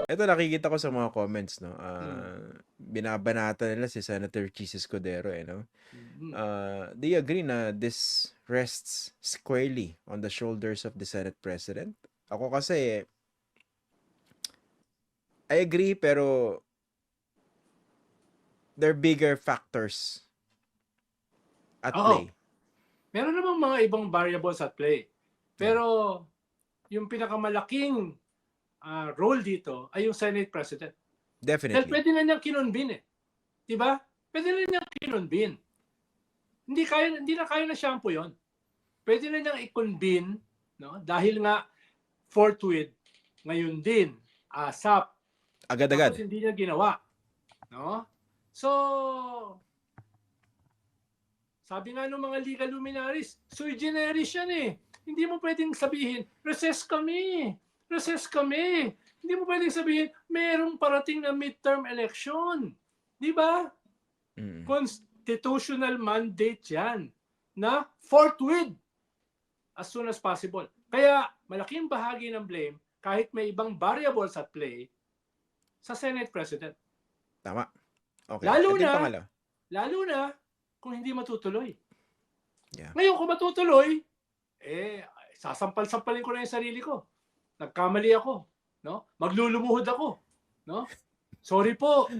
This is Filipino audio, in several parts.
Ito nakikita ko sa mga comments, no? Mm. Binabanata nila si Senator Chis Escudero, no? Mm. Do you agree na this rests squarely on the shoulders of the Senate President? Ako kasi, I agree, pero there are bigger factors at Oo. play. Meron namang mga ibang variables at play. Yeah, Pero yung pinakamalaking role dito ay yung Senate President. Dahil definitely. pwede na niyang kinonvene eh. Diba? Pwede na niyang kinonvene. Hindi na kaya na shampoo yon. Pwede na niyang i-convene, no? Dahil nga forthwith, ngayon din, ASAP. Tapos Agad-agad. hindi niya ginawa. No? So, sabi nga ng mga legal luminaries, sui generis yan eh. Hindi mo pwedeng sabihin, recess kami. Recess kami. Hindi mo pwedeng sabihin, merong parating na midterm election. Di ba? Mm. Constitutional mandate yan na forthwith as soon as possible. Kaya malaking bahagi ng blame, kahit may ibang variables at play, sa Senate President. Tama. Okay. Lalo Ito yung na, pangalawa. lalo na kung hindi matutuloy. Yeah. Ngayon kung matutuloy, sasampal-sampalin ko na yung sarili ko. Nagkamali ako, no? Maglulumuhod ako, no? Sorry po,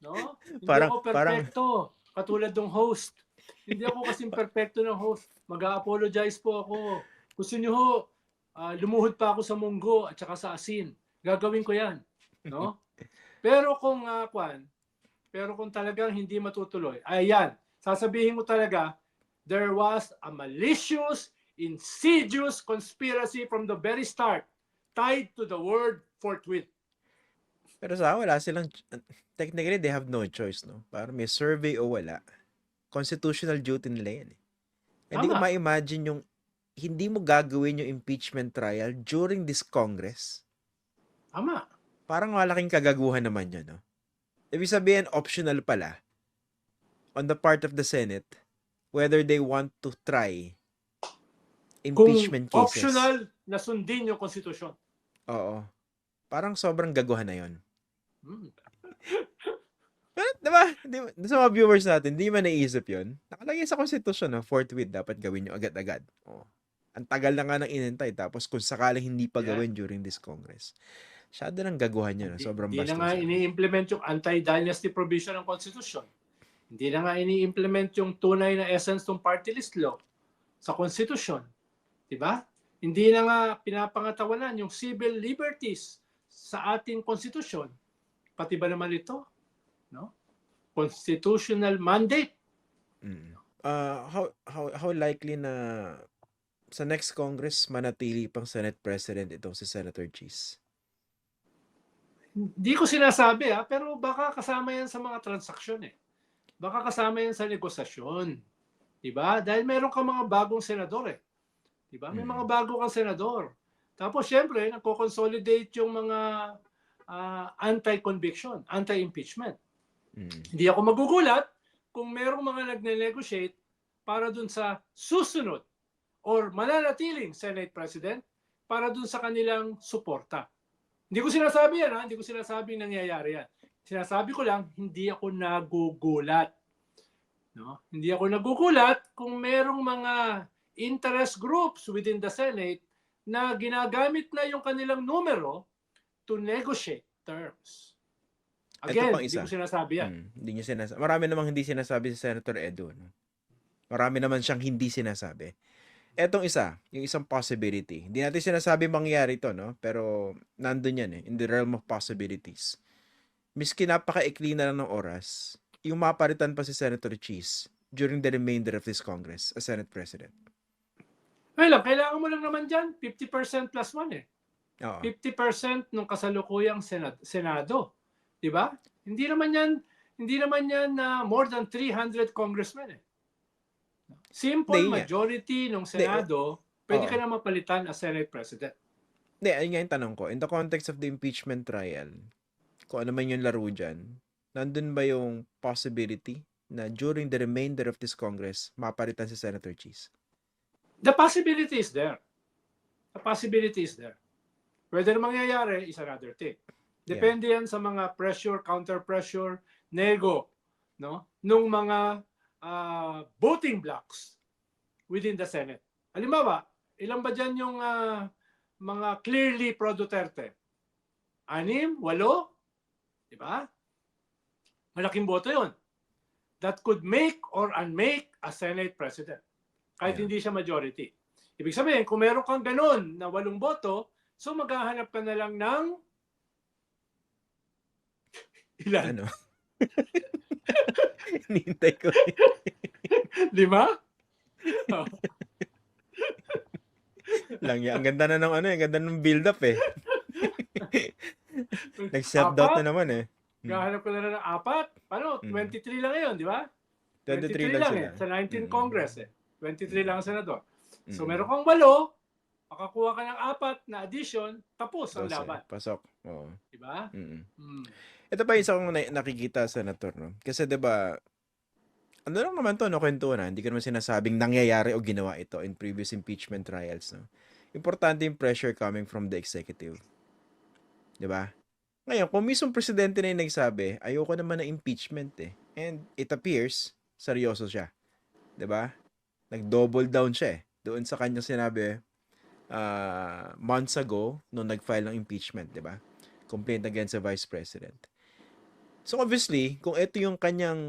no? Hindi parang, ako parang, perpekto, katulad ng host. Hindi ako kasing perpekto ng host. Mag-a-apologize po ako. Gusto niyo ho, lumuhod pa ako sa munggo at saka sa asin. Gagawin ko yan, no? Pero kung pero kung talagang hindi matutuloy, ayan, sasabihin mo talaga, there was a malicious, insidious conspiracy from the very start tied to the word forthwith. pero sa wala silang, technically, they have no choice, no? Parang may survey o wala. Constitutional duty nila yan. Hindi ko Tama. ma-imagine yung hindi mo gagawin yung impeachment trial during this Congress. Tama. Parang malaking kagaguhan naman yun, no? Ibig sabihin, optional pala on the part of the Senate whether they want to try Kung impeachment cases. optional na sundin yung konstitusyon. Oo. Parang sobrang gaguhan na yun. Hmm. Pero, diba, sa mga viewers natin, di man naisip yun. Nakalagay sa konstitusyon na forthwith dapat gawin nyo agad-agad. Oh. Ang tagal na nga nang inintay, tapos kung sakaling hindi pa Yeah. gawin during this Congress. Masyado ng gaguhan yun. Sobrang Hindi na nga bastusan. ini-implement yung anti-dynasty provision ng konstitusyon. Hindi na nga ini-implement yung tunay na essence ng party list law sa konstitusyon. Diba? Hindi na nga pinapangatawanan yung civil liberties sa ating konstitusyon. Pati ba naman ito? No? Constitutional mandate. Mm. How likely na sa next Congress manatili pang Senate President itong si Senator Cheese? Hindi ko sinasabi pero baka kasama yan sa mga transaksyon eh. Baka kasama yan sa negosasyon. Diba? Dahil meron ka mga bagong senador eh. Diba? May mga bago kang senador. Tapos syempre, nagko-consolidate yung mga anti-conviction, anti-impeachment. Hindi ako magugulat kung merong mga nagne-negotiate para dun sa susunod or mananatiling Senate President para dun sa kanilang suporta. Hindi ko sinasabi yan, hindi ko sinasabing nangyayari yan. Sinasabi ko lang, hindi ako nagugulat. No? Hindi ako nagugulat kung merong mga interest groups within the Senate na ginagamit na yung kanilang numero to negotiate terms. Again, hindi ko sinasabi yan. Hindi niya sinasabi. Marami namang hindi sinasabi si Senator Edu. No? Marami naman siyang hindi sinasabi. Etong isa, yung isang possibility. Hindi natin sinasabi mangyari to, no? Pero nandun yan in the realm of possibilities. Miski napaka-ikli na lang ng oras, yung maparitan pa si Senator Cheese during the remainder of this Congress as Senate President. Well, kailangan mo lang naman dyan, 50% plus 1 eh. Oo. 50% ng kasalukuyang Senado. Diba? Hindi naman yan na more than 300 congressmen eh. Simple majority ng Senado, pwede ka na mapalitan as Senate President. Hindi, ayun nga yung tanong ko. In the context of the impeachment trial, kung ano man yung laro dyan, nandun ba yung possibility na during the remainder of this Congress, mapalitan si Senator Cheese? The possibility is there. The possibility is there. Whether mangyayari is another thing. Depende yan sa mga pressure, counter-pressure, nego, no? Nung mga voting blocks within the Senate. Halimbawa, ilan ba dyan yung mga clearly pro-Duterte? 6, 8, di ba? Malaking boto yun. That could make or unmake a Senate President. Kahit hindi siya majority. Ibig sabihin, kung meron kang ganun na 8 boto, so maghahanap ka na lang ng ilan? Ano? Hinihintay ko. 5? Oh. Lang yan. Ang ganda na ng ang ganda ng build up eh. Nag-self-doubt na naman eh. Gahanap ko na lang ng 4. Paano? 23 lang ngayon, di ba? 23 lang sila. Sa 19 Congress eh. 23 lang ang senador. So Mm. meron kang 8, makakuha ka ng 4 na addition, tapos ang 12. laban. Pasok. Oo. Di ba? Ito pa isa kong nakikita, Senator, no? Kasi 'di ba, ano lang naman to, no, kwentuhan, hindi ko naman sinasabing nangyayari o ginawa ito in previous impeachment trials, no? Importante yung pressure coming from the executive. 'Di ba? Ngayon, kung mismong presidente na yung nagsabi, ayoko naman na impeachment eh. And it appears, seryoso siya. 'Di ba? Nag-double down siya eh. Doon sa kanyang sinabi months ago nung nag-file ng impeachment, 'di ba? Complaint against the Vice President. So obviously, kung ito yung kanyang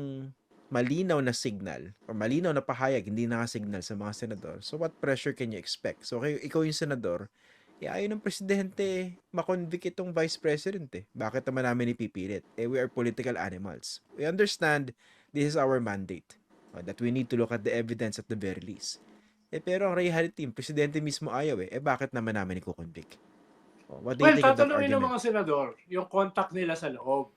malinaw na signal or malinaw na pahayag, hindi naka-signal sa mga senador, so what pressure can you expect? So ikaw yung senador, ayaw ng presidente makonvict itong Vice President eh. Bakit naman namin ipipilit? We are political animals. We understand this is our mandate. That we need to look at the evidence at the very least. Pero ang reality, yung presidente mismo ayaw bakit naman namin i-convict? What do you think of that tatanungin ng argument? mga senador yung contact nila sa loob.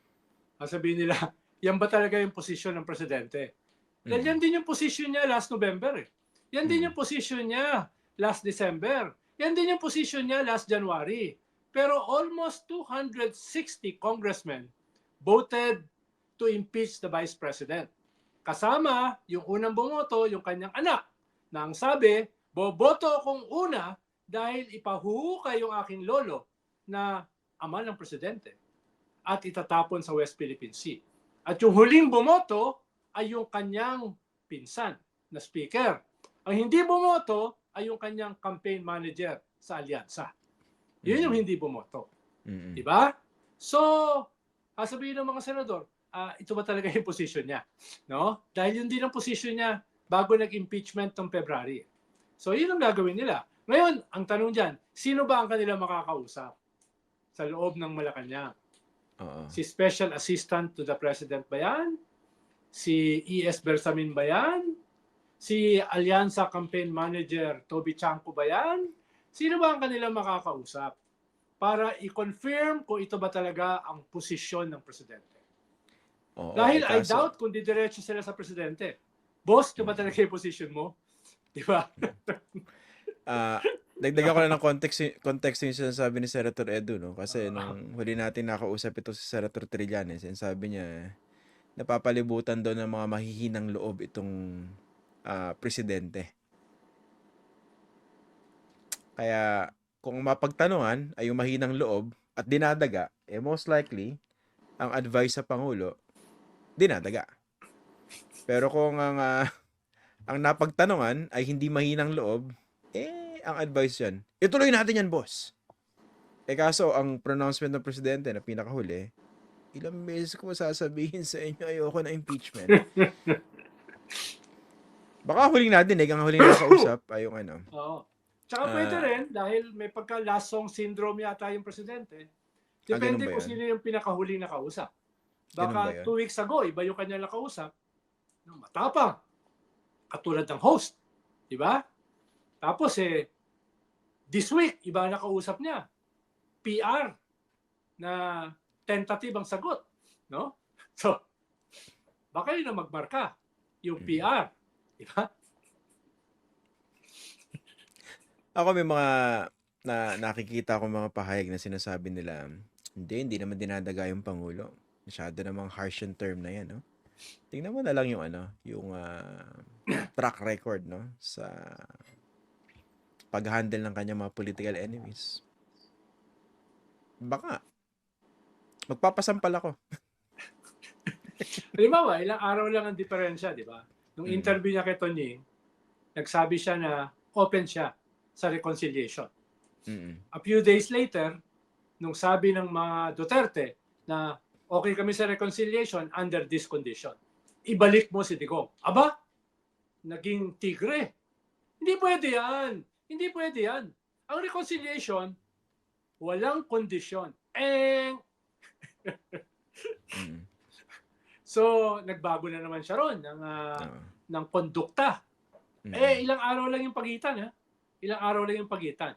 Sabihin nila, yan ba talaga yung posisyon ng presidente? Dahil yan din yung posisyon niya last November eh. Yan din yung posisyon niya last December. Yan din yung posisyon niya last January. Pero almost 260 congressmen voted to impeach the Vice President. Kasama yung unang bumoto, yung kanyang anak, na ang sabi, boboto akong una dahil ipahuhukay yung aking lolo na ama ng presidente at itatapon sa West Philippine Sea. At yung huling bumoto ay yung kanyang pinsan na speaker. Ang hindi bumoto ay yung kanyang campaign manager sa alyansa. Yun yung hindi bumoto. Diba? So, sabihin ng mga senador, ito ba talaga yung position niya? No? Dahil yun din ang position niya bago nag-impeachment ng February. So, yun ang gagawin nila. Ngayon, ang tanong dyan, sino ba ang kanila makakausap sa loob ng Malacanang? Si Special Assistant to the President ba yan? Si E.S. Bersamin ba yan? Si Alyansa Campaign Manager Toby Chanco ba yan? Sino ba ang kanila makakausap para i-confirm kung ito ba talaga ang posisyon ng presidente? Dahil I doubt kung didiretso sila sa presidente. Boss, ito ba talaga yung posisyon mo? Di ba? Dagdagan ko lang ng context yung sinasabi ni Senator Edu, no? Kasi nung huli natin nakausap ito si Senator Trillanes, sinasabi niya, napapalibutan daw ng mga mahihinang loob itong presidente. Kaya, kung mapagtanungan ay yung mahinang loob at dinadaga, most likely, ang advice sa Pangulo, dinadaga. Pero kung ang napagtanungan ay hindi mahinang loob, ang advice yan, ituloy natin yan, boss. Kaso, ang pronouncement ng presidente na pinakahuli, ilang beses ko sasabihin sa inyo, ayoko na impeachment. Baka huling nadinig, ang huling nakausap ay yung ano. Oo. Tsaka pwede rin, dahil may pagka-last song syndrome yata yung presidente, depende kung sino yung pinakahuling nakausap. Baka 2 weeks ago, iba yung kanya nakausap, matapang, katulad ng host. Diba? Tapos this week, iba nakausap niya. PR na tentative ang sagot. No? So, baka yun na magmarka. Yung PR. Diba? Ako may mga nakikita ko mga pahayag na sinasabi nila, hindi naman dinadaga yung Pangulo. Masyado namang harsh yung term na yan, no? Tingnan mo na lang yung yung track record, no, sa pag-handle ng kanyang mga political enemies. Baka. Magpapasampal ako. Halimbawa, ilang araw lang ang diferensya, di ba? Nung Mm. interview niya kay Tony, nagsabi siya na open siya sa reconciliation. Mm. A few days later, nung sabi ng mga Duterte na okay kami sa reconciliation under this condition, ibalik mo si Digong. Aba, naging tigre. Hindi pwede yan. Hindi pwede yan. Ang reconciliation, walang kondisyon. Mm. So, nagbago na naman siya ron Oo. ng kondukta. Mm. Ilang araw lang yung pagitan, ha? Ilang araw lang yung pagitan.